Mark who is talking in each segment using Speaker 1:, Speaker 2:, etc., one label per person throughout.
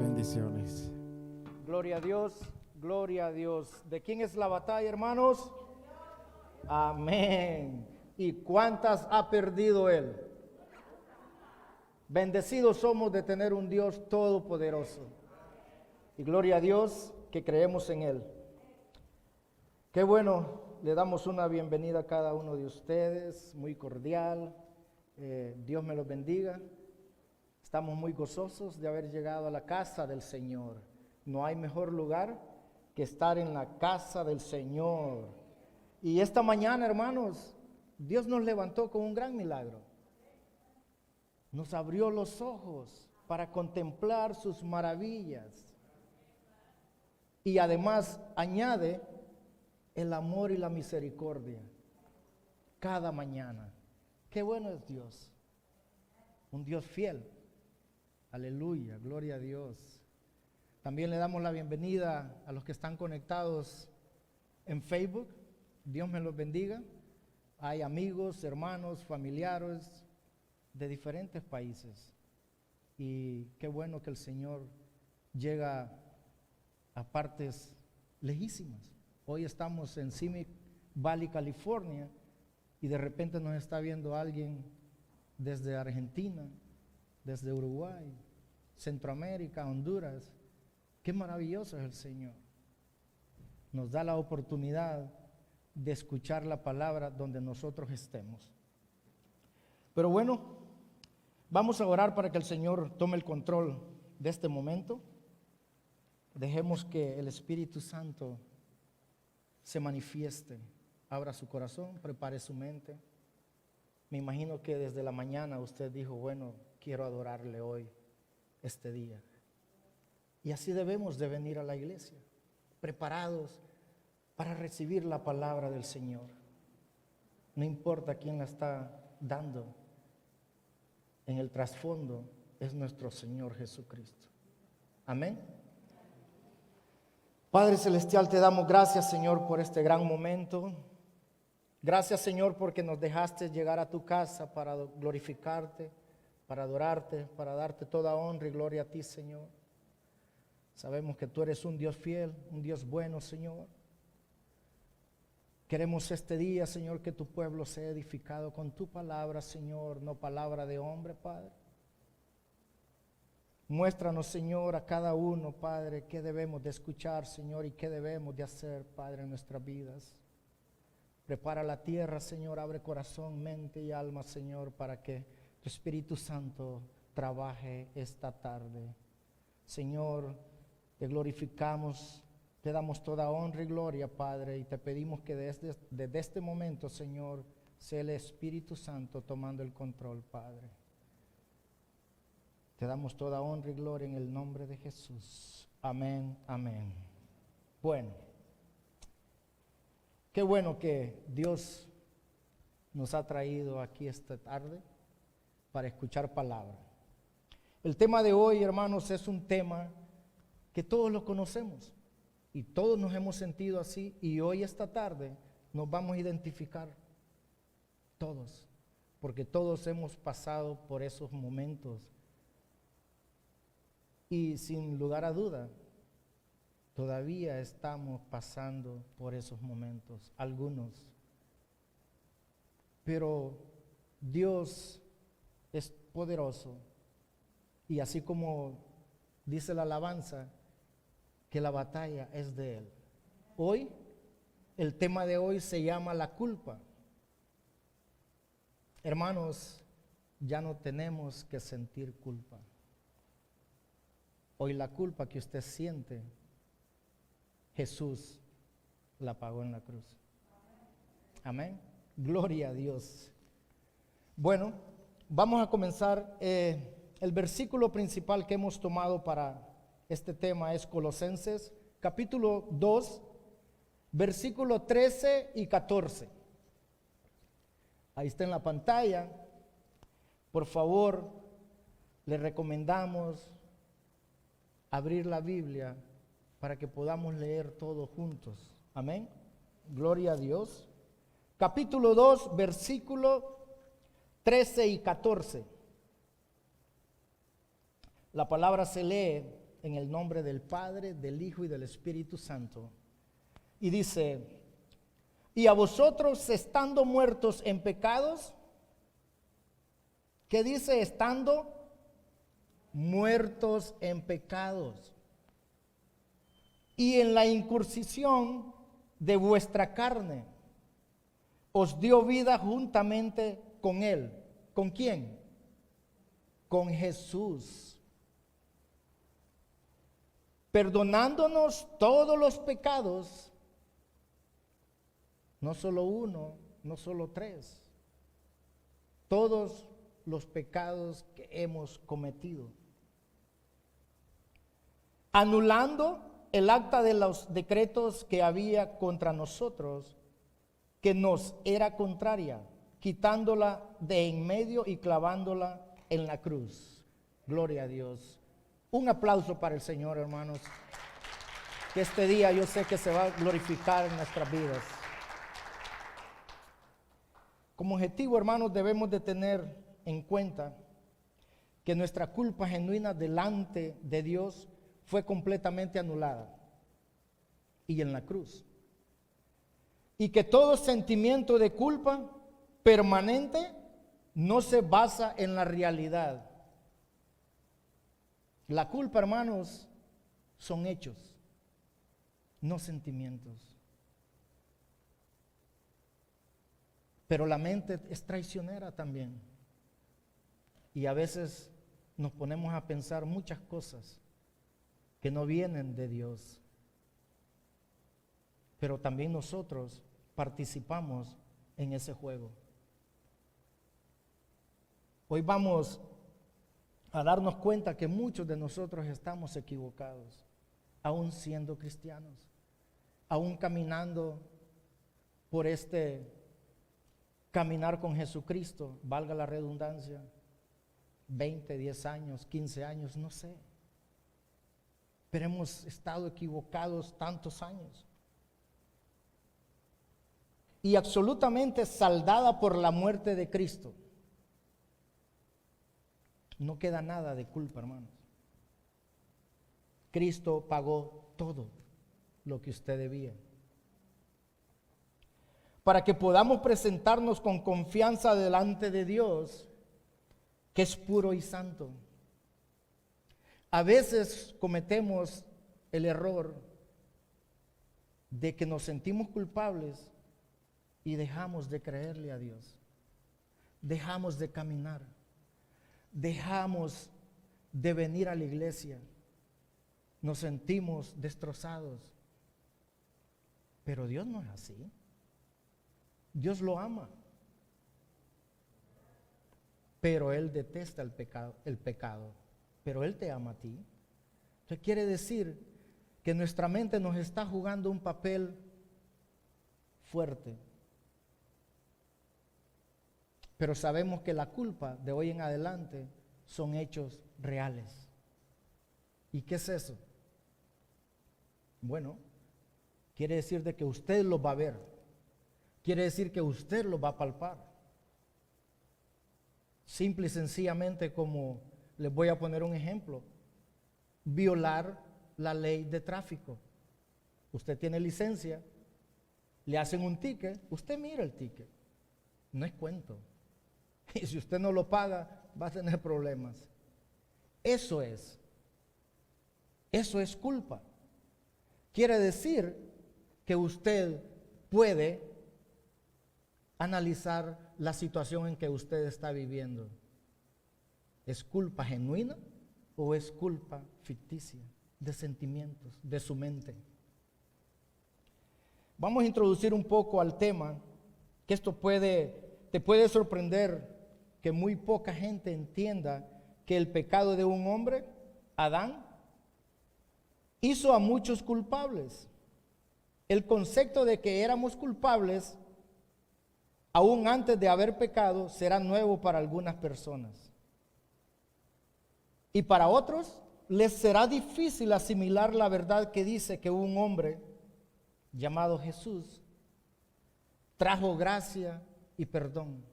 Speaker 1: Bendiciones.
Speaker 2: Gloria a Dios, gloria a Dios. ¿De quién es la batalla, hermanos? Amén. ¿Y cuántas ha perdido Él? Bendecidos somos de tener un Dios todopoderoso. Y gloria a Dios que creemos en Él. Qué bueno, le damos una bienvenida a cada uno de ustedes, muy cordial. Dios me los bendiga. Estamos muy gozosos de haber llegado a la casa del Señor. No hay mejor lugar que estar en la casa del Señor. Y esta mañana, hermanos, Dios nos levantó con un gran milagro. Nos abrió los ojos para contemplar sus maravillas. Y además añade el amor y la misericordia cada mañana. Qué bueno es Dios. Un Dios fiel. Aleluya, gloria a Dios. También le damos la bienvenida a los que están conectados en Facebook. Dios me los bendiga. Hay amigos, hermanos, familiares de diferentes países. Y qué bueno que el Señor llega a partes lejísimas. Hoy estamos en Simi Valley, California, y de repente nos está viendo alguien desde Argentina, desde Uruguay, Centroamérica, Honduras. Qué maravilloso es el Señor. Nos da la oportunidad de escuchar la palabra donde nosotros estemos. Pero bueno, vamos a orar para que el Señor tome el control de este momento. Dejemos que el Espíritu Santo se manifieste. Abra su corazón, prepare su mente. Me imagino que desde la mañana usted dijo, bueno, quiero adorarle hoy, este día. Y así debemos de venir a la iglesia, preparados para recibir la palabra del Señor. No importa quién la está dando, en el trasfondo es nuestro Señor Jesucristo. Amén. Padre Celestial, te damos gracias, Señor, por este gran momento. Gracias, Señor, porque nos dejaste llegar a tu casa para glorificarte, para adorarte, para darte toda honra y gloria a ti, Señor. Sabemos que tú eres un Dios fiel, un Dios bueno, Señor. Queremos este día, Señor, que tu pueblo sea edificado con tu palabra, Señor, no palabra de hombre, Padre. Muéstranos, Señor, a cada uno, Padre, qué debemos de escuchar, Señor, y qué debemos de hacer, Padre, en nuestras vidas. Prepara la tierra, Señor, abre corazón, mente y alma, Señor, para que tu Espíritu Santo trabaje esta tarde. Señor, te glorificamos, te damos toda honra y gloria, Padre, y te pedimos que desde este momento, Señor, sea el Espíritu Santo tomando el control, Padre. Te damos toda honra y gloria en el nombre de Jesús. Amén, amén. Bueno, qué bueno que Dios nos ha traído aquí esta tarde para escuchar palabra. El tema de hoy, hermanos, es un tema que todos lo conocemos y todos nos hemos sentido así, y hoy esta tarde nos vamos a identificar todos, porque todos hemos pasado por esos momentos. Y sin lugar a duda, todavía estamos pasando por esos momentos, algunos. Pero Dios es poderoso, y así como dice la alabanza, que la batalla es de Él. Hoy, el tema de hoy se llama la culpa. Hermanos, ya no tenemos que sentir culpa. Hoy la culpa que usted siente, Jesús la pagó en la cruz. Amén. Gloria a Dios. Bueno, vamos a comenzar. El versículo principal que hemos tomado para este tema es Colosenses, capítulo 2, versículo 13 y 14. Ahí está en la pantalla. Por favor, le recomendamos abrir la Biblia para que podamos leer todos juntos. Amén. Gloria a Dios. Capítulo 2, versículo 13 y 14. La palabra se lee en el nombre del Padre, del Hijo y del Espíritu Santo. Y dice, y a vosotros estando muertos en pecados, ¿qué dice? Estando muertos en pecados y en la incursión de vuestra carne, os dio vida juntamente con Él. ¿Con quién? Con Jesús, perdonándonos todos los pecados, no solo uno, no solo tres, todos los pecados que hemos cometido, anulando el acta de los decretos que había contra nosotros, que nos era contraria, quitándola de en medio y clavándola en la cruz. Gloria a Dios. Un aplauso para el Señor, hermanos. Que este día yo sé que se va a glorificar en nuestras vidas. Como objetivo, hermanos, debemos de tener en cuenta que nuestra culpa genuina delante de Dios fue completamente anulada y en la cruz. Y que todo sentimiento de culpa permanente no se basa en la realidad. La culpa, hermanos, son hechos, no sentimientos. Pero la mente es traicionera también. Y a veces nos ponemos a pensar muchas cosas que no vienen de Dios. Pero también nosotros participamos en ese juego. Hoy vamos a darnos cuenta que muchos de nosotros estamos equivocados, aún siendo cristianos, aún caminando por este caminar con Jesucristo, valga la redundancia, 20, 10 años, 15 años, no sé. Pero hemos estado equivocados tantos años. Y absolutamente saldada por la muerte de Cristo. No queda nada de culpa, hermanos. Cristo pagó todo lo que usted debía. Para que podamos presentarnos con confianza delante de Dios, que es puro y santo. A veces cometemos el error de que nos sentimos culpables y dejamos de creerle a Dios. Dejamos de caminar. Dejamos de venir a la iglesia. Nos sentimos destrozados. Pero Dios no es así. Dios lo ama. Pero Él detesta el pecado. Pero Él te ama a ti. Entonces quiere decir que nuestra mente nos está jugando un papel fuerte. Pero sabemos que la culpa de hoy en adelante son hechos reales. ¿Y qué es eso? Bueno, quiere decir de que usted lo va a ver. Quiere decir que usted lo va a palpar. Simple y sencillamente, como les voy a poner un ejemplo, violar la ley de tráfico. Usted tiene licencia, le hacen un ticket, usted mira el ticket, no es cuento. Y si usted no lo paga, va a tener problemas. Eso es culpa. Quiere decir que usted puede analizar la situación en que usted está viviendo. ¿Es culpa genuina o es culpa ficticia, de sentimientos, de su mente? Vamos a introducir un poco al tema, que esto te puede sorprender que muy poca gente entienda que el pecado de un hombre, Adán, hizo a muchos culpables. El concepto de que éramos culpables aún antes de haber pecado será nuevo para algunas personas. Y para otros les será difícil asimilar la verdad que dice que un hombre llamado Jesús trajo gracia y perdón.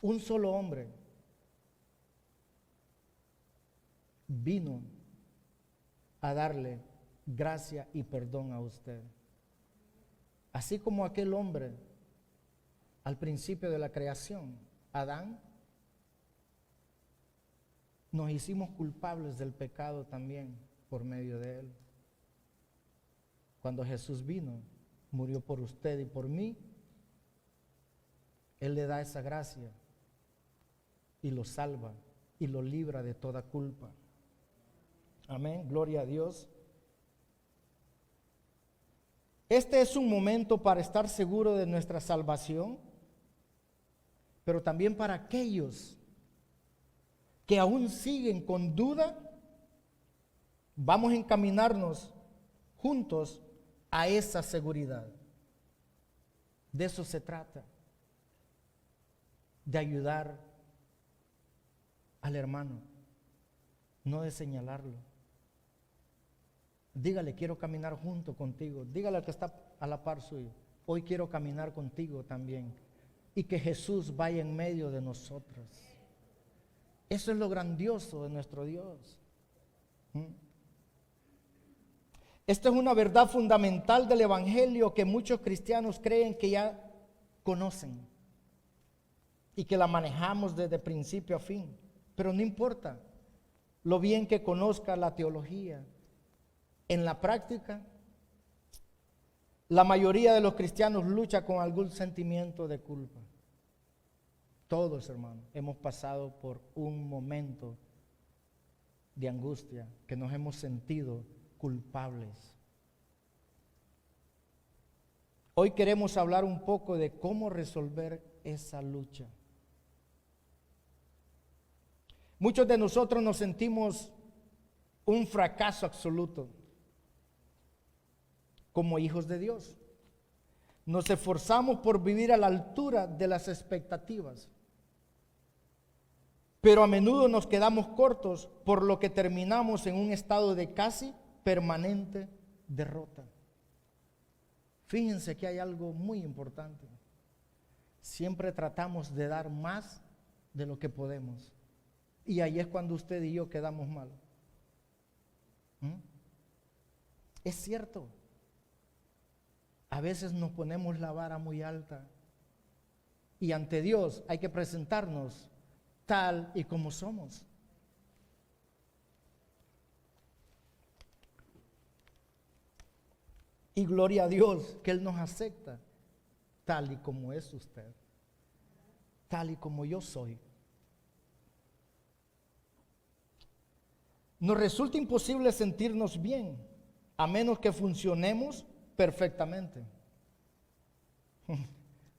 Speaker 2: Un solo hombre vino a darle gracia y perdón a usted. Así como aquel hombre al principio de la creación, Adán, nos hicimos culpables del pecado también por medio de él. Cuando Jesús vino, murió por usted y por mí, Él le da esa gracia y lo salva y lo libra de toda culpa. Amén, gloria a Dios. Este es un momento para estar seguro de nuestra salvación, pero también para aquellos que aún siguen con duda, vamos a encaminarnos juntos a esa seguridad. De eso se trata, de ayudar al hermano, no de señalarlo. Dígale, quiero caminar junto contigo. Dígale al que está a la par suyo, hoy quiero caminar contigo también. Y que Jesús vaya en medio de nosotros. Eso es lo grandioso de nuestro Dios. Esta es una verdad fundamental del Evangelio que muchos cristianos creen que ya conocen y que la manejamos desde principio a fin. Pero no importa lo bien que conozca la teología. En la práctica, la mayoría de los cristianos lucha con algún sentimiento de culpa. Todos, hermanos, hemos pasado por un momento de angustia, que nos hemos sentido culpables. Hoy queremos hablar un poco de cómo resolver esa lucha. Muchos de nosotros nos sentimos un fracaso absoluto como hijos de Dios. Nos esforzamos por vivir a la altura de las expectativas, pero a menudo nos quedamos cortos, por lo que terminamos en un estado de casi permanente derrota. Fíjense que hay algo muy importante. Siempre tratamos de dar más de lo que podemos. Y ahí es cuando usted y yo quedamos mal. Es cierto. A veces nos ponemos la vara muy alta. Y ante Dios hay que presentarnos tal y como somos. Y gloria a Dios que Él nos acepta tal y como es usted, tal y como yo soy. Nos resulta imposible sentirnos bien a menos que funcionemos perfectamente,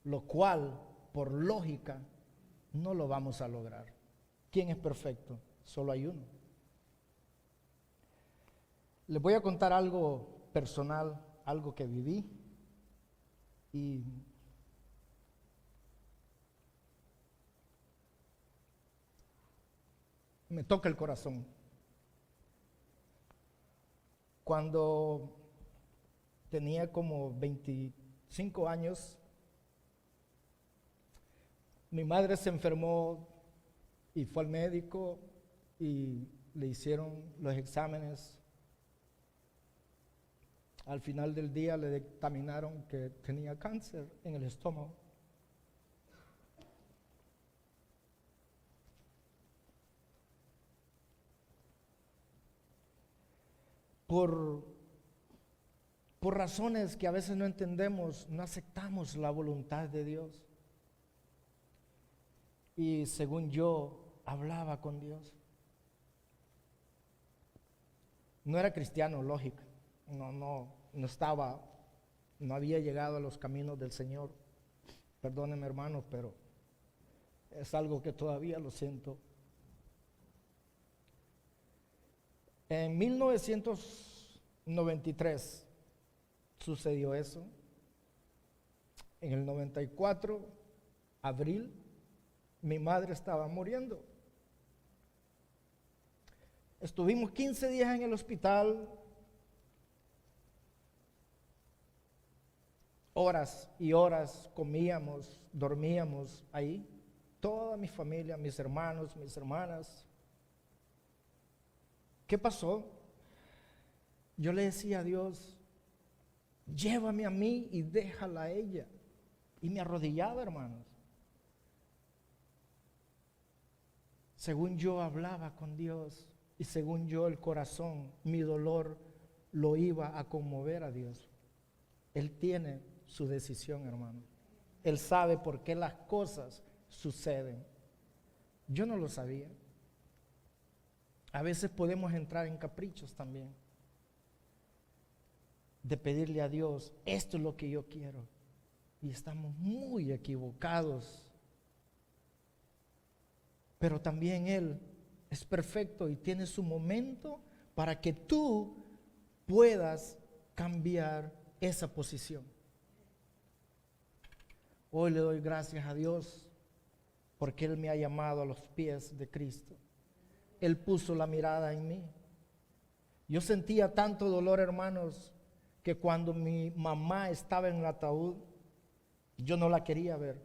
Speaker 2: lo cual, por lógica, no lo vamos a lograr. ¿Quién es perfecto? Solo hay uno. Les voy a contar algo personal, algo que viví y me toca el corazón. Cuando tenía como 25 años, mi madre se enfermó y fue al médico y le hicieron los exámenes. Al final del día le dictaminaron que tenía cáncer en el estómago. Por razones que a veces no entendemos, no aceptamos la voluntad de Dios. Y según yo, hablaba con Dios. No era cristiano, lógico. No estaba, no había llegado a los caminos del Señor. Perdónenme, hermanos, pero es algo que todavía lo siento. En 1993 sucedió eso. En el 94, abril, mi madre estaba muriendo. Estuvimos 15 días en el hospital, horas y horas, comíamos, dormíamos ahí, toda mi familia, mis hermanos, mis hermanas. ¿Qué pasó? Yo le decía a Dios, llévame a mí y déjala a ella. Y me arrodillaba, hermanos. Según yo hablaba con Dios y según yo el corazón, mi dolor lo iba a conmover a Dios. Él tiene su decisión, hermano. Él sabe por qué las cosas suceden. Yo no lo sabía. A veces podemos entrar en caprichos también, de pedirle a Dios, esto es lo que yo quiero. Y estamos muy equivocados. Pero también Él es perfecto y tiene su momento para que tú puedas cambiar esa posición. Hoy le doy gracias a Dios porque Él me ha llamado a los pies de Cristo. Él puso la mirada en mí. Yo sentía tanto dolor, hermanos, que cuando mi mamá estaba en el ataúd, yo no la quería ver.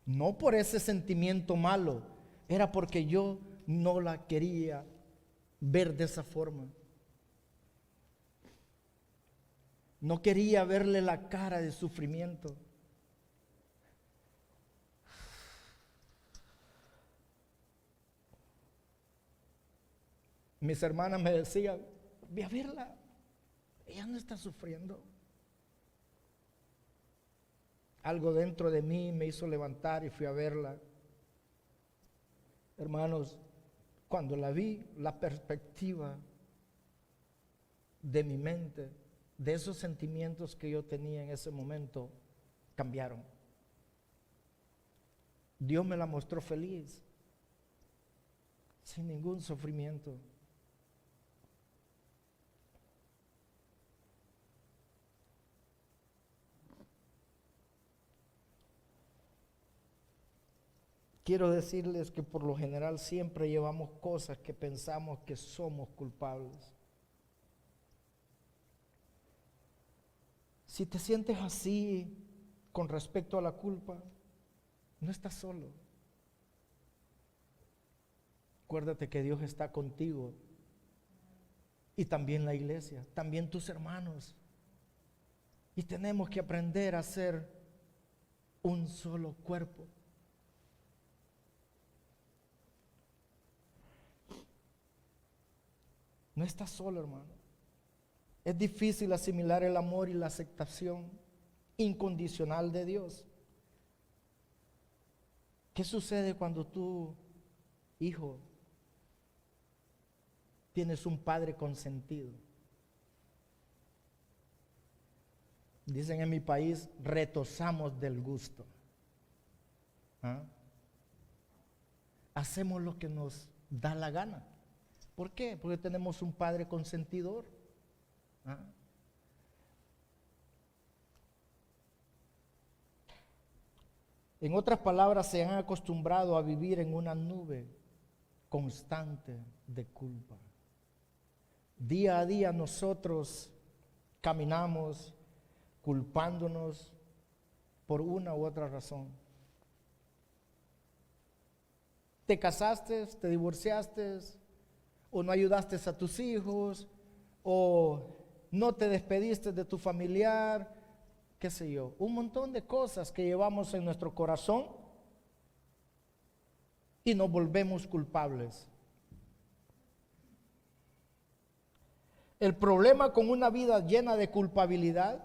Speaker 2: No por ese sentimiento malo, era porque yo no la quería ver de esa forma. No quería verle la cara de sufrimiento. Mis hermanas me decían, ve a verla, ella no está sufriendo. Algo dentro de mí me hizo levantar y fui a verla. Hermanos, cuando la vi, la perspectiva de mi mente, de esos sentimientos que yo tenía en ese momento, cambiaron. Dios me la mostró feliz, sin ningún sufrimiento. Quiero decirles que por lo general siempre llevamos cosas que pensamos que somos culpables. Si te sientes así con respecto a la culpa, no estás solo. Acuérdate que Dios está contigo y también la iglesia, también tus hermanos. Y tenemos que aprender a ser un solo cuerpo. No estás solo, hermano. Es difícil asimilar el amor y la aceptación incondicional de Dios. ¿Qué sucede cuando tú, hijo, tienes un padre consentido? Dicen en mi país, retosamos del gusto. ¿Ah? Hacemos lo que nos da la gana. ¿Por qué? Porque tenemos un padre consentidor. ¿Ah? En otras palabras, se han acostumbrado a vivir en una nube constante de culpa. Día a día nosotros caminamos culpándonos por una u otra razón. Te casaste, te divorciaste, o no ayudaste a tus hijos, o no te despediste de tu familiar, qué sé yo, un montón de cosas que llevamos en nuestro corazón y nos volvemos culpables. El problema con una vida llena de culpabilidad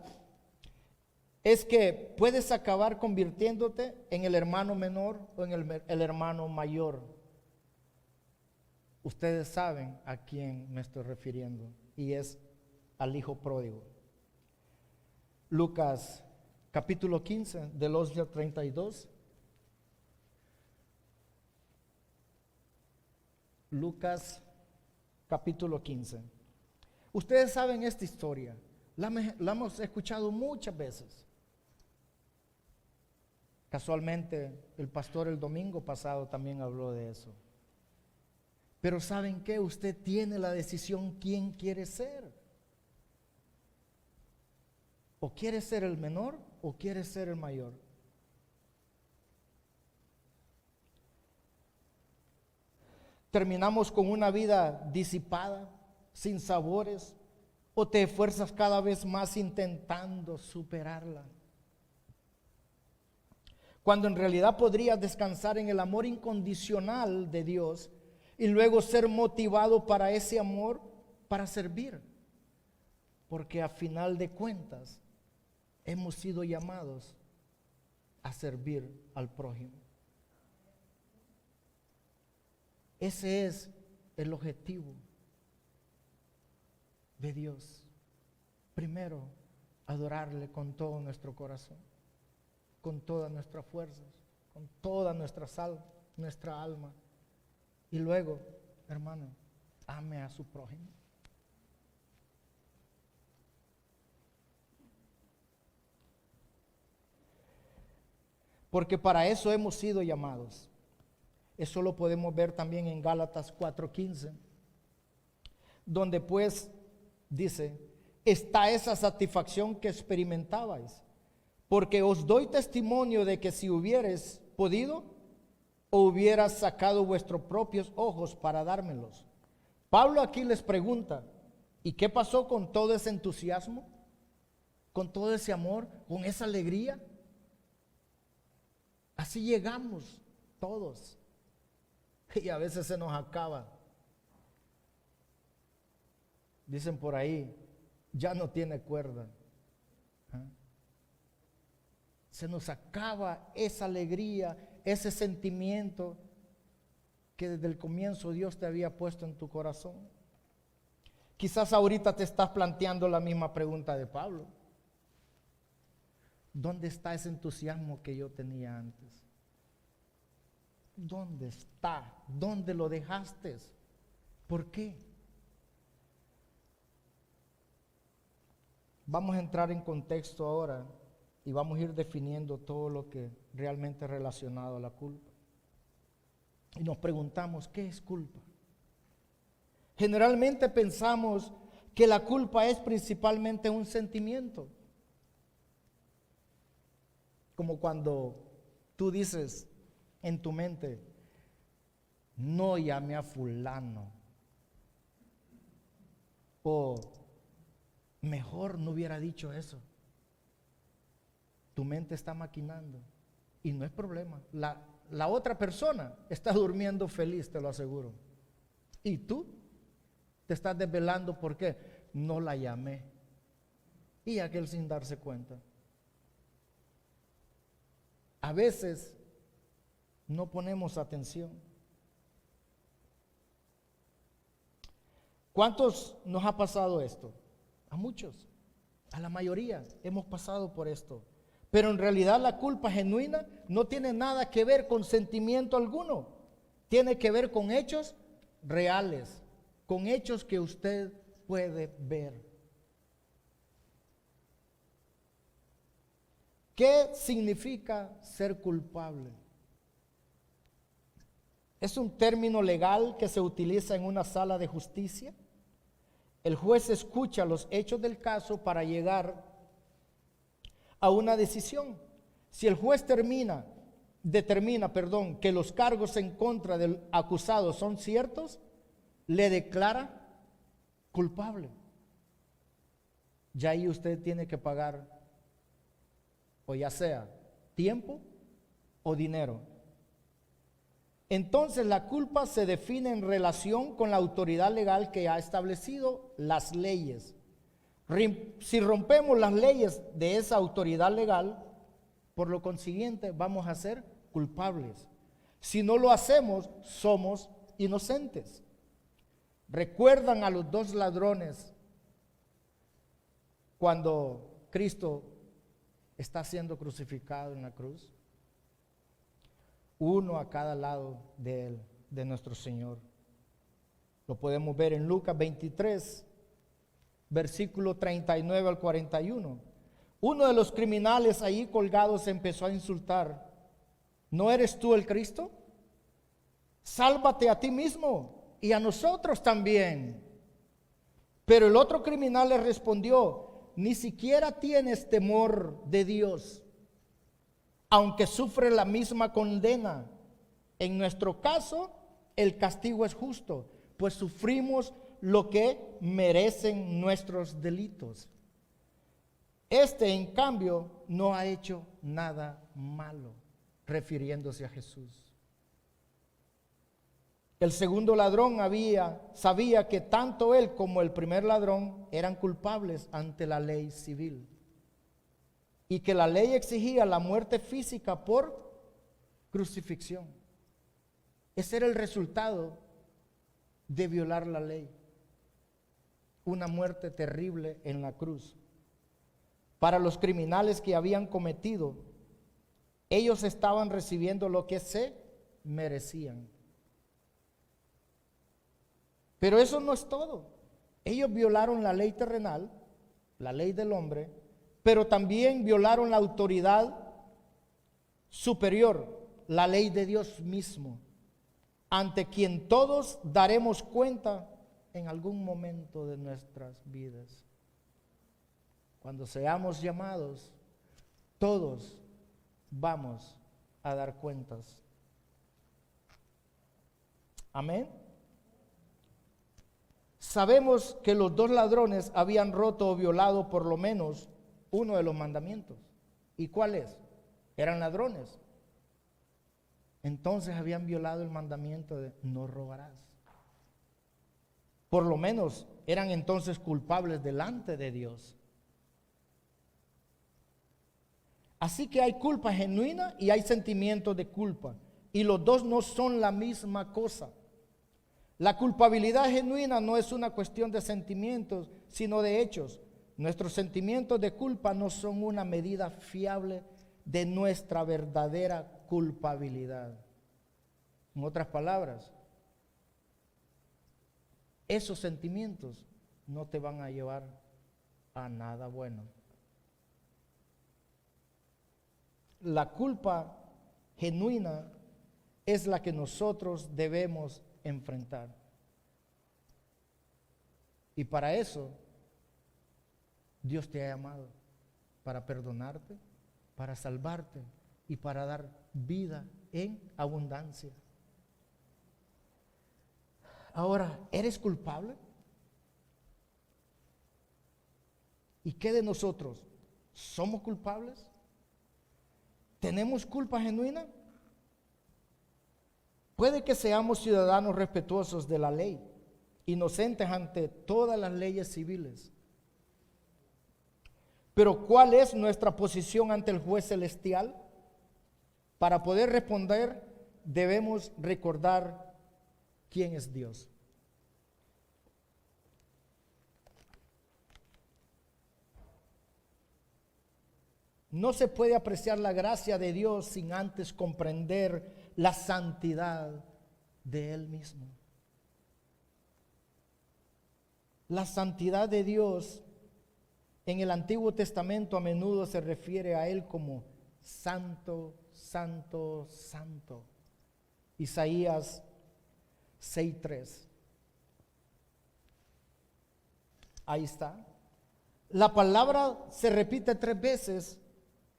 Speaker 2: es que puedes acabar convirtiéndote en el hermano menor o en el hermano mayor. Ustedes saben a quién me estoy refiriendo, y es al hijo pródigo. Lucas capítulo 15, del 11 al 32. Lucas capítulo 15. Ustedes saben esta historia, la hemos escuchado muchas veces. Casualmente, el pastor el domingo pasado también habló de eso. Pero ¿saben qué? Usted tiene la decisión quién quiere ser. O quiere ser el menor o quiere ser el mayor. terminamos con una vida disipada, sin sabores, o te esfuerzas cada vez más intentando superarla, cuando en realidad podrías descansar en el amor incondicional de Dios y luego ser motivado para ese amor para servir, porque a final de cuentas hemos sido llamados a servir al prójimo. Ese es el objetivo de Dios. Primero, adorarle con todo nuestro corazón, con todas nuestras fuerzas, con toda nuestra alma. Y luego, hermano, ame a su prójimo. Porque para eso hemos sido llamados. Eso lo podemos ver también en Gálatas 4:15, donde pues dice, está esa satisfacción que experimentabais, porque os doy testimonio de que si hubierais podido, o hubieras sacado vuestros propios ojos para dármelos. Pablo aquí les pregunta, ¿y qué pasó con todo ese entusiasmo? ¿Con todo ese amor? ¿Con esa alegría? Así llegamos todos. Y a veces se nos acaba. Dicen por ahí, ya no tiene cuerda. Se nos acaba esa alegría, ese sentimiento que desde el comienzo Dios te había puesto en tu corazón. Quizás ahorita te estás planteando la misma pregunta de Pablo. ¿Dónde está ese entusiasmo que yo tenía antes? ¿Dónde está? ¿Dónde lo dejaste? ¿Por qué? Vamos a entrar en contexto ahora y vamos a ir definiendo todo lo que realmente es relacionado a la culpa. Y nos preguntamos, ¿qué es culpa? Generalmente pensamos que la culpa es principalmente un sentimiento. Como cuando tú dices en tu mente, no llamé a fulano, o mejor no hubiera dicho eso. Tu mente está maquinando y no es problema. La otra persona está durmiendo feliz, te lo aseguro. Y tú te estás desvelando porque no la llamé. Y aquel sin darse cuenta. A veces no ponemos atención. ¿Cuántos nos ha pasado esto? A muchos, a la mayoría hemos pasado por esto. Pero en realidad la culpa genuina no tiene nada que ver con sentimiento alguno. Tiene que ver con hechos reales, con hechos que usted puede ver. ¿Qué significa ser culpable? Es un término legal que se utiliza en una sala de justicia. El juez escucha los hechos del caso para llegar a una decisión. Si el juez determina que los cargos en contra del acusado son ciertos, le declara culpable. Ya ahí usted tiene que pagar, o ya sea tiempo o dinero. Entonces la culpa se define en relación con la autoridad legal que ha establecido las leyes. Si rompemos las leyes de esa autoridad legal, por lo consiguiente vamos a ser culpables. Si no lo hacemos, somos inocentes. ¿Recuerdan a los dos ladrones cuando Cristo está siendo crucificado en la cruz? Uno a cada lado de él, de nuestro Señor. Lo podemos ver en Lucas 23, versículo 39 al 41. Uno de los criminales ahí colgados empezó a insultar. ¿No eres tú el Cristo? Sálvate a ti mismo y a nosotros también. Pero el otro criminal le respondió, ni siquiera tienes temor de Dios, aunque sufre la misma condena. En nuestro caso, el castigo es justo, pues sufrimos lo que merecen nuestros delitos. Este, en cambio, no ha hecho nada malo, refiriéndose a Jesús. El segundo ladrón sabía que tanto él como el primer ladrón eran culpables ante la ley civil y que la ley exigía la muerte física por crucifixión. Ese era el resultado de violar la ley, una muerte terrible en la cruz. Para los criminales que habían cometido, ellos estaban recibiendo lo que se merecían. Pero eso no es todo. Ellos violaron la ley terrenal, la ley del hombre, pero también violaron la autoridad superior, la ley de Dios mismo, ante quien todos daremos cuenta en algún momento de nuestras vidas. Cuando seamos llamados, todos vamos a dar cuentas. Amén. Sabemos que los dos ladrones habían roto o violado por lo menos uno de los mandamientos. ¿Y cuál es? Eran ladrones. Entonces habían violado el mandamiento de no robarás. Por lo menos eran entonces culpables delante de Dios. Así que hay culpa genuina y hay sentimientos de culpa. Y los dos no son la misma cosa. La culpabilidad genuina no es una cuestión de sentimientos, sino de hechos. Nuestros sentimientos de culpa no son una medida fiable de nuestra verdadera culpabilidad. En otras palabras, esos sentimientos no te van a llevar a nada bueno. La culpa genuina es la que nosotros debemos enfrentar. Y para eso Dios te ha llamado, para perdonarte, para salvarte y para dar vida en abundancia. Ahora, ¿eres culpable? ¿Y qué de nosotros? ¿Somos culpables? ¿Tenemos culpa genuina? Puede que seamos ciudadanos respetuosos de la ley, inocentes ante todas las leyes civiles. Pero ¿cuál es nuestra posición ante el juez celestial? Para poder responder, debemos recordar quién es Dios. No se puede apreciar la gracia de Dios sin antes comprender la santidad de Él mismo. La santidad de Dios en el Antiguo Testamento a menudo se refiere a Él como santo, santo, santo. Isaías 6:3. Ahí está. La palabra se repite 3 veces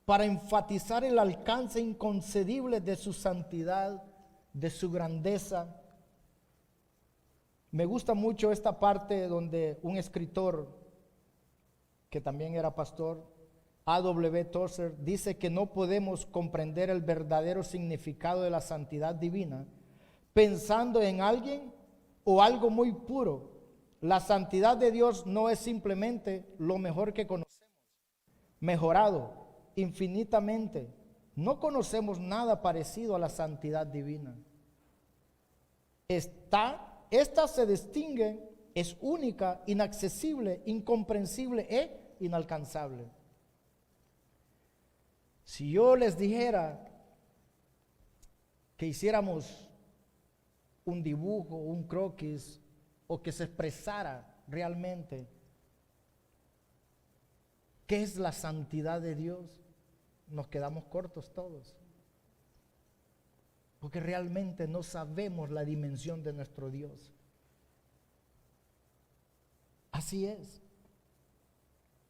Speaker 2: para enfatizar el alcance inconcebible de su santidad, de su grandeza. Me gusta mucho esta parte donde un escritor, que también era pastor, A.W. Tozer, dice que no podemos comprender el verdadero significado de la santidad divina pensando en alguien o algo muy puro. La santidad de Dios no es simplemente lo mejor que conocemos, mejorado infinitamente. No conocemos nada parecido a la santidad divina. Esta se distingue, es única, inaccesible, incomprensible e inalcanzable. Si yo les dijera que hiciéramos un dibujo, un croquis, o que se expresara realmente qué es la santidad de Dios, nos quedamos cortos todos. Porque realmente no sabemos la dimensión de nuestro Dios. Así es.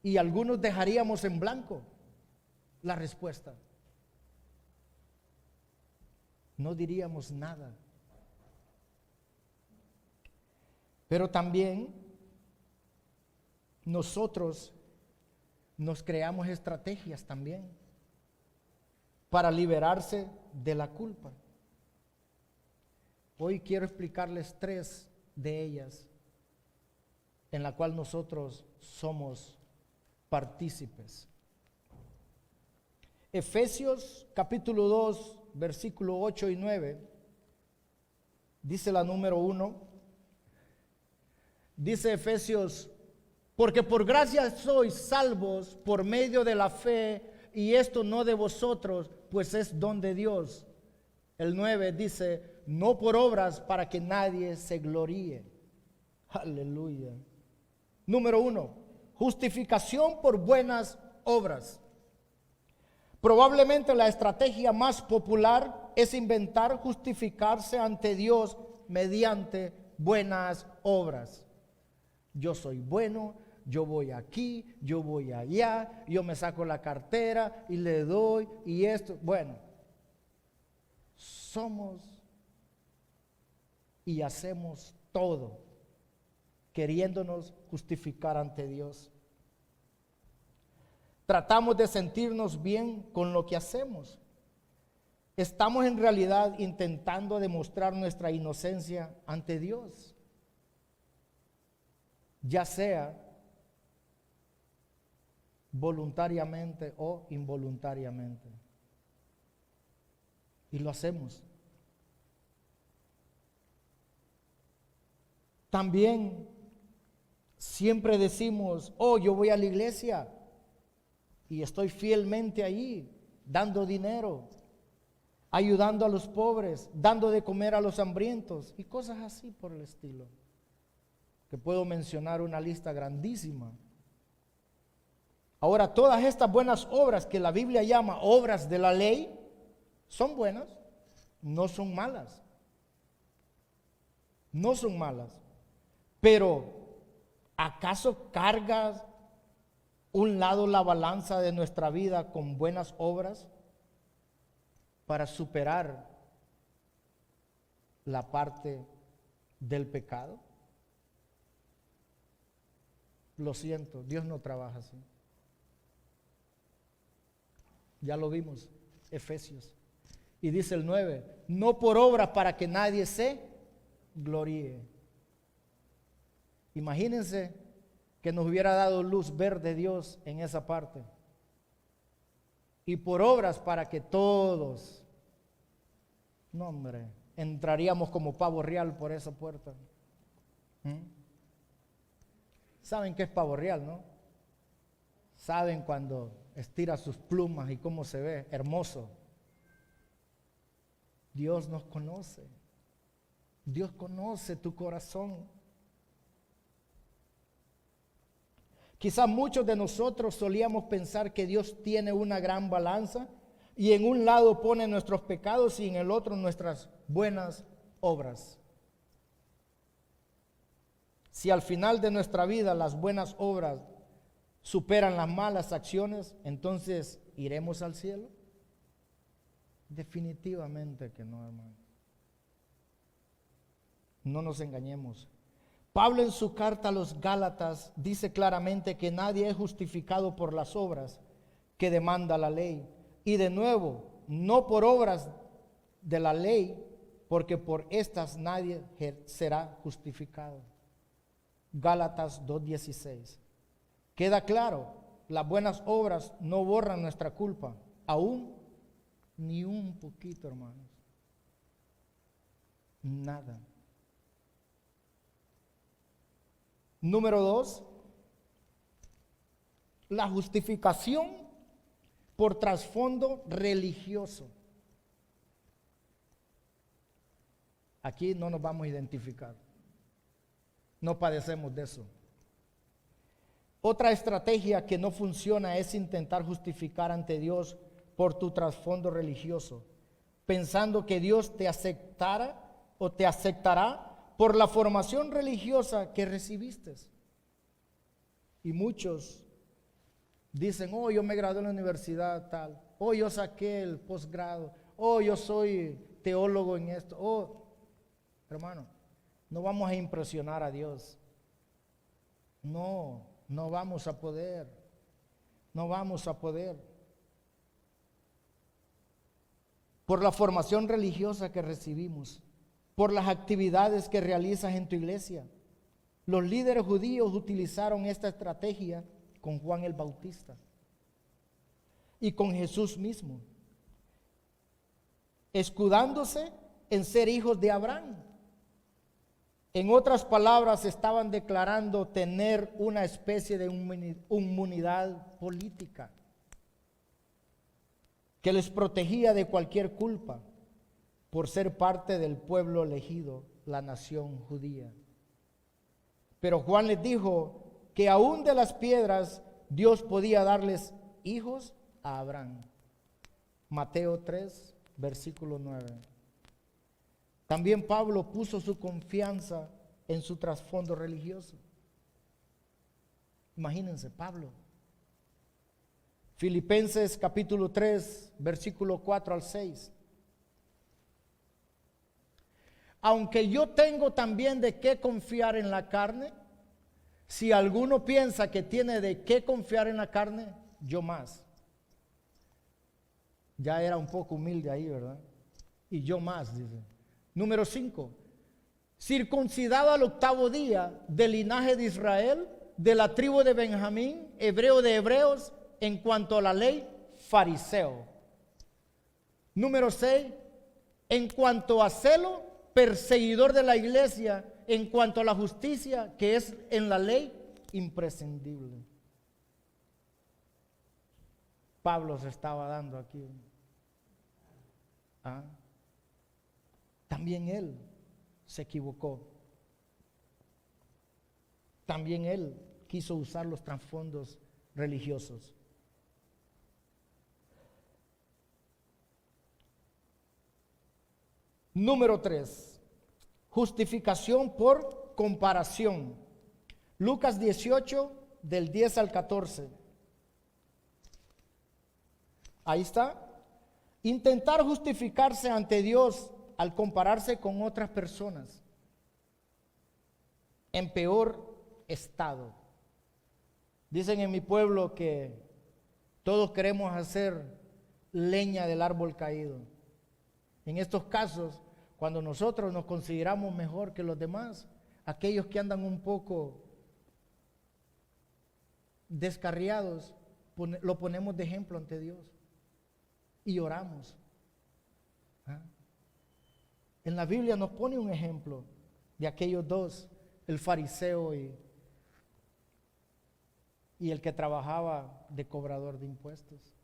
Speaker 2: Y algunos dejaríamos en blanco la respuesta. No diríamos nada. Pero también nosotros nos creamos estrategias también para liberarse de la culpa. Hoy quiero explicarles 3 de ellas en la cual nosotros somos partícipes. Efesios capítulo 2, versículo 8 y 9, dice la número 1, dice Efesios: porque por gracia sois salvos por medio de la fe, y esto no de vosotros, pues es don de Dios. El 9 dice: no por obras, para que nadie se gloríe. Aleluya. Número 1, justificación por buenas obras. Probablemente la estrategia más popular es inventar justificarse ante Dios mediante buenas obras. Yo soy bueno, yo voy aquí, yo voy allá, yo me saco la cartera y le doy y esto. Bueno, somos y hacemos todo queriéndonos justificar ante Dios. Tratamos de sentirnos bien con lo que hacemos. Estamos en realidad intentando demostrar nuestra inocencia ante Dios, ya sea voluntariamente o involuntariamente. Y lo hacemos. También siempre decimos: oh, yo voy a la iglesia y estoy fielmente allí, dando dinero, ayudando a los pobres, dando de comer a los hambrientos y cosas así por el estilo, que puedo mencionar una lista grandísima. Ahora, todas estas buenas obras que la Biblia llama obras de la ley son buenas, no son malas. No son malas. Pero, ¿acaso cargas un lado la balanza de nuestra vida con buenas obras para superar la parte del pecado? Lo siento, Dios no trabaja así. Ya lo vimos, Efesios. Y dice el 9, no por obras para que nadie se gloríe. Imagínense que nos hubiera dado luz verde Dios en esa parte. Y por obras para que todos, no hombre, entraríamos como pavo real por esa puerta. ¿Saben qué es pavo real, no? ¿Saben cuando estira sus plumas y cómo se ve? Hermoso. Dios nos conoce. Dios conoce tu corazón. Quizás muchos de nosotros solíamos pensar que Dios tiene una gran balanza y en un lado pone nuestros pecados y en el otro nuestras buenas obras. Si al final de nuestra vida las buenas obras superan las malas acciones, entonces ¿iremos al cielo? Definitivamente que no, hermano. No nos engañemos. Pablo en su carta a los Gálatas dice claramente que nadie es justificado por las obras que demanda la ley. Y de nuevo, no por obras de la ley, porque por estas nadie será justificado. Gálatas 2:16. Queda claro, las buenas obras no borran nuestra culpa, aún ni un poquito, hermanos. Nada. Número 2, la justificación por trasfondo religioso. Aquí no nos vamos a identificar. No padecemos de eso. Otra estrategia que no funciona es intentar justificar ante Dios por tu trasfondo religioso, pensando que Dios te aceptara o te aceptará por la formación religiosa que recibiste. Y muchos dicen: oh, yo me gradué en la universidad tal, oh, yo saqué el posgrado, oh, yo soy teólogo en esto. Oh, hermano, No vamos a impresionar a Dios. No, no vamos a poder. No vamos a poder. Por la formación religiosa que recibimos, por las actividades que realizas en tu iglesia. Los líderes judíos utilizaron esta estrategia con Juan el Bautista y con Jesús mismo, escudándose en ser hijos de Abraham. En otras palabras, estaban declarando tener una especie de inmunidad política que les protegía de cualquier culpa por ser parte del pueblo elegido, la nación judía. Pero Juan les dijo que aún de las piedras Dios podía darles hijos a Abraham. Mateo 3, versículo 9. También Pablo puso su confianza en su trasfondo religioso. Imagínense, Pablo. Filipenses capítulo 3, versículo 4 al 6. Aunque yo tengo también de qué confiar en la carne, si alguno piensa que tiene de qué confiar en la carne, yo más. Ya era un poco humilde ahí, ¿verdad? Y yo más, dice. Número 5. Circuncidado al 8º día, del linaje de Israel, de la tribu de Benjamín, hebreo de hebreos, en cuanto a la ley, fariseo. Número 6. En cuanto a celo, perseguidor de la iglesia. En cuanto a la justicia que es en la ley, imprescindible. Pablo se estaba dando aquí. También él se equivocó. También él quiso usar los trasfondos religiosos. Número 3. Justificación por comparación. Lucas 18, del 10 al 14. Ahí está. Intentar justificarse ante Dios al compararse con otras personas en peor estado. Dicen en mi pueblo que todos queremos hacer leña del árbol caído. En estos casos, cuando nosotros nos consideramos mejor que los demás, aquellos que andan un poco descarriados, lo ponemos de ejemplo ante Dios y oramos. En la Biblia nos pone un ejemplo de aquellos dos, el fariseo y el que trabajaba de cobrador de impuestos.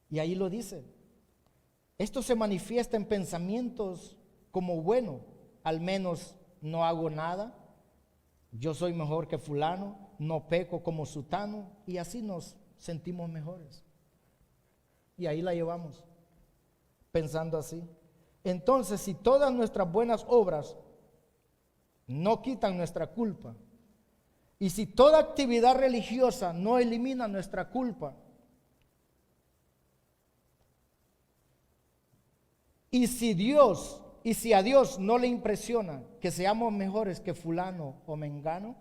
Speaker 2: Y ahí lo dice. Esto se manifiesta en pensamientos como, bueno, al menos no hago nada, yo soy mejor que fulano, no peco como sutano, y así nos sentimos mejores. Y ahí la llevamos, pensando así. Entonces, si todas nuestras buenas obras no quitan nuestra culpa, y si toda actividad religiosa no elimina nuestra culpa, y si a Dios no le impresiona que seamos mejores que fulano o mengano,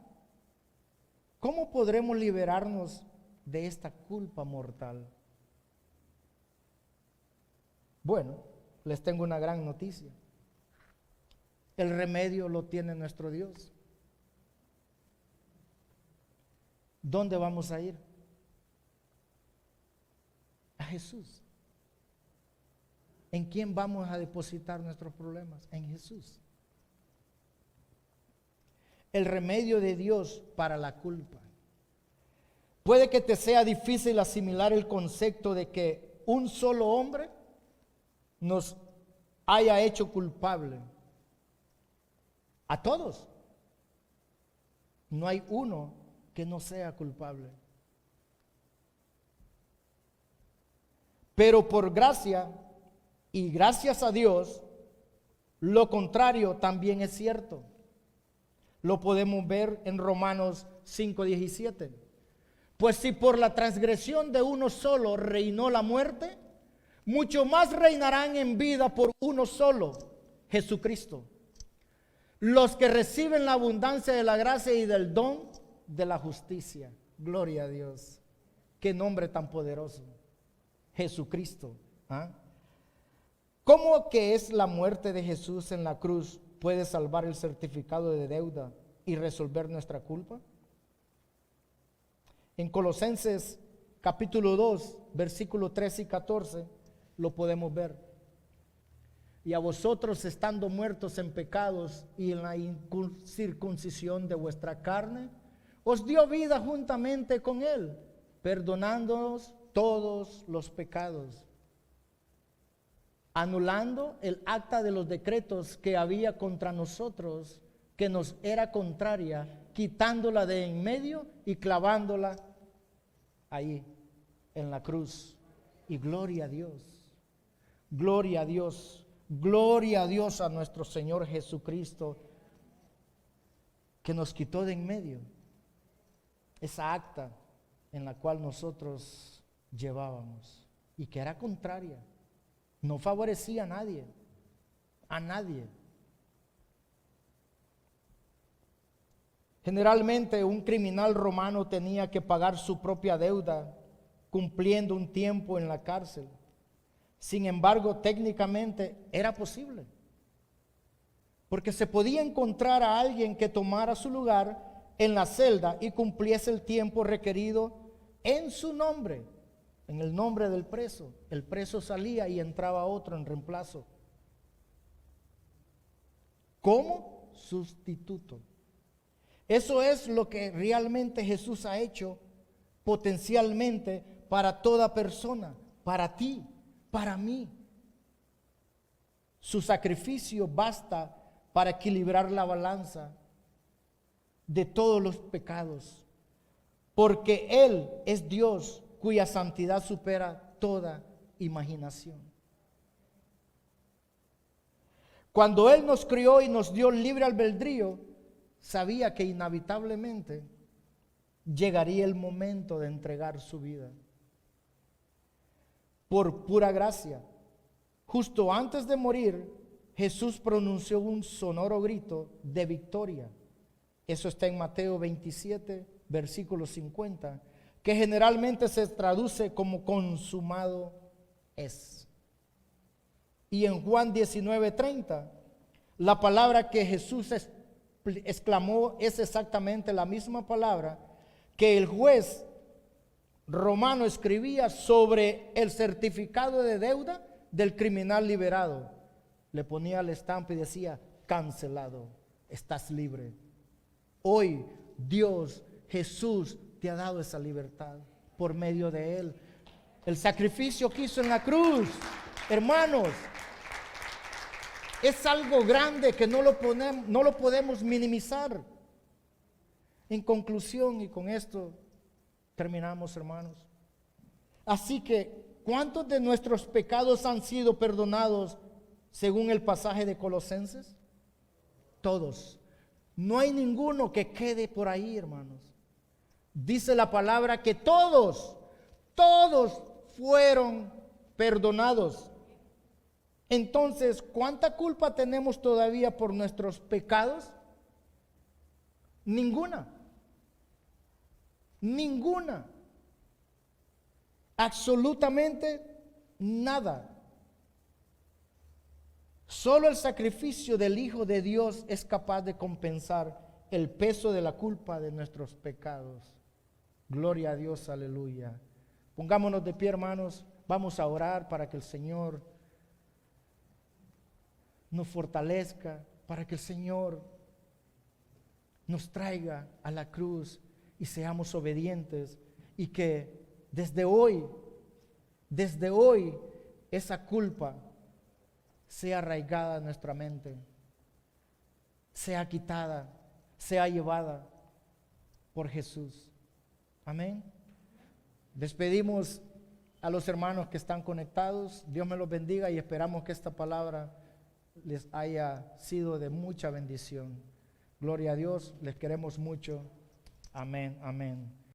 Speaker 2: ¿cómo podremos liberarnos de esta culpa mortal? Bueno, les tengo una gran noticia. El remedio lo tiene nuestro Dios. ¿Dónde vamos a ir? A Jesús. ¿En quién vamos a depositar nuestros problemas? En Jesús. El remedio de Dios para la culpa. Puede que te sea difícil asimilar el concepto de que un solo hombre nos haya hecho culpable. A todos. No hay uno que no sea culpable. Pero por gracia y gracias a Dios, lo contrario también es cierto. Lo podemos ver en Romanos 5:17. Pues si por la transgresión de uno solo reinó la muerte, mucho más reinarán en vida por uno solo, Jesucristo. Los que reciben la abundancia de la gracia y del don de la justicia. Gloria a Dios. Qué nombre tan poderoso. Jesucristo. ¿Ah? ¿Cómo que es la muerte de Jesús en la cruz puede salvar el certificado de deuda y resolver nuestra culpa? En Colosenses capítulo 2, versículos 13 y 14, lo podemos ver. Y a vosotros, estando muertos en pecados y en la incircuncisión de vuestra carne, os dio vida juntamente con él, perdonándonos todos los pecados, anulando el acta de los decretos que había contra nosotros, que nos era contraria, quitándola de en medio y clavándola ahí en la cruz. Y gloria a Dios, gloria a Dios. Gloria a Dios, a nuestro Señor Jesucristo, que nos quitó de en medio esa acta en la cual nosotros llevábamos y que era contraria, no favorecía a nadie, a nadie. Generalmente un criminal romano tenía que pagar su propia deuda cumpliendo un tiempo en la cárcel. Sin embargo, técnicamente era posible, porque se podía encontrar a alguien que tomara su lugar en la celda y cumpliese el tiempo requerido en su nombre, en el nombre del preso. El preso salía y entraba otro en reemplazo, como sustituto. Eso es lo que realmente Jesús ha hecho potencialmente para toda persona, para ti, para mí. Su sacrificio basta para equilibrar la balanza de todos los pecados, porque Él es Dios cuya santidad supera toda imaginación. Cuando Él nos crió y nos dio libre albedrío, sabía que inevitablemente llegaría el momento de entregar su vida. Por pura gracia, justo antes de morir, Jesús pronunció un sonoro grito de victoria. Eso está en Mateo 27, versículo 50, que generalmente se traduce como consumado es. Y en Juan 19:30, la palabra que Jesús exclamó es exactamente la misma palabra que el juez romano escribía sobre el certificado de deuda del criminal liberado. Le ponía la estampa y decía: cancelado, estás libre. Hoy Dios, Jesús, te ha dado esa libertad por medio de Él. El sacrificio que hizo en la cruz, hermanos, es algo grande que no lo podemos minimizar. En conclusión, y con esto terminamos, hermanos. Así que, ¿cuántos de nuestros pecados han sido perdonados según el pasaje de Colosenses? Todos. No hay ninguno que quede por ahí, hermanos. Dice la palabra que todos fueron perdonados. Entonces, ¿cuánta culpa tenemos todavía por nuestros pecados? Ninguna. Ninguna. Absolutamente nada. Solo el sacrificio del Hijo de Dios es capaz de compensar el peso de la culpa de nuestros pecados. Gloria a Dios, aleluya. Pongámonos de pie, hermanos. Vamos a orar para que el Señor nos fortalezca, para que el Señor nos traiga a la cruz y seamos obedientes, y que desde hoy, esa culpa sea arraigada en nuestra mente, sea quitada, sea llevada por Jesús. Amén. Despedimos a los hermanos que están conectados. Dios me los bendiga y esperamos que esta palabra les haya sido de mucha bendición. Gloria a Dios, les queremos mucho. Amén, amén.